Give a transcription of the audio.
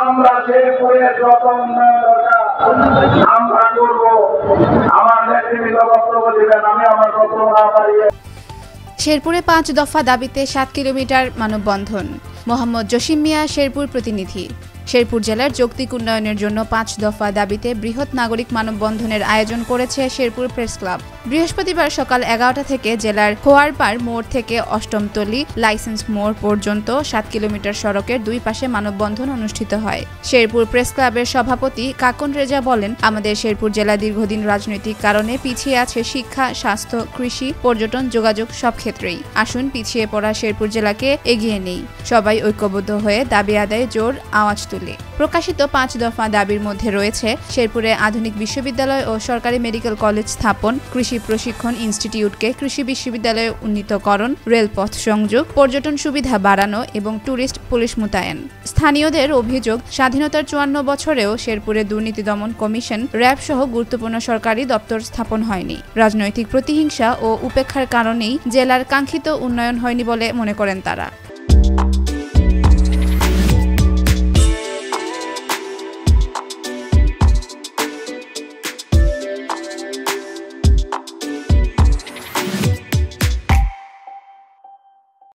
আমরা শেরপুরের যত উন্নয়ন দরকার আমরা করব। আমার নেতৃত্ব বক্তব্য দিবেন, আমি আমার বক্তব্য না বাড়িয়ে। শেরপুরে 5 দফা দাবিতে 7 কিলোমিটার মানববন্ধন। মোহাম্মদ জসিম মিয়া, শেরপুর প্রতিনিধি। শেরপুর জেলার যৌক্তিক উন্নয়নের জন্য 5 দফা দাবিতে বৃহৎ নাগরিক মানববন্ধনের আয়োজন করেছে শেরপুর প্রেস ক্লাব। বৃহস্পতিবার সকাল 11টা থেকে জেলার খোয়ারপাড় মোড় থেকে অষ্টমতলী লাইসেন্স মোড় পর্যন্ত 7 কিলোমিটার সড়কের দুই পাশে মানববন্ধন অনুষ্ঠিত হয়। শেরপুর প্রেস ক্লাবের সভাপতি কাকন রেজা বলেন, আমাদের শেরপুর জেলা দীর্ঘদিন রাজনৈতিক কারণে পিছিয়ে আছে শিক্ষা, স্বাস্থ্য, কৃষি, পর্যটন, যোগাযোগ সব ক্ষেত্রেই। আসুন পিছিয়ে পড়া শেরপুর জেলাকে এগিয়ে নেই। সবাই ঐক্যবদ্ধ হয়ে দাবি আদায়ে জোর আওয়াজ তুলে। প্রকাশিত 5 দফা দাবির মধ্যে রয়েছে শেরপুরে আধুনিক বিশ্ববিদ্যালয় ও সরকারি মেডিকেল কলেজ স্থাপন, কৃষি প্রশিক্ষণ ইনস্টিটিউটকে কৃষি বিশ্ববিদ্যালয়ে উন্নীতকরণ, রেলপথ সংযোগ, পর্যটন সুবিধা বাড়ানো এবং ট্যুরিস্ট পুলিশ মোতায়েন। স্থানীয়দের অভিযোগ, স্বাধীনতার 54 বছরেও শেরপুরে দুর্নীতি দমন কমিশন, র্যাব সহ গুরুত্বপূর্ণ সরকারি দপ্তর স্থাপন হয়নি। রাজনৈতিক প্রতিহিংসা ও উপেক্ষার কারণেই জেলার কাঙ্ক্ষিত উন্নয়ন হয়নি বলে মনে করেন তারা।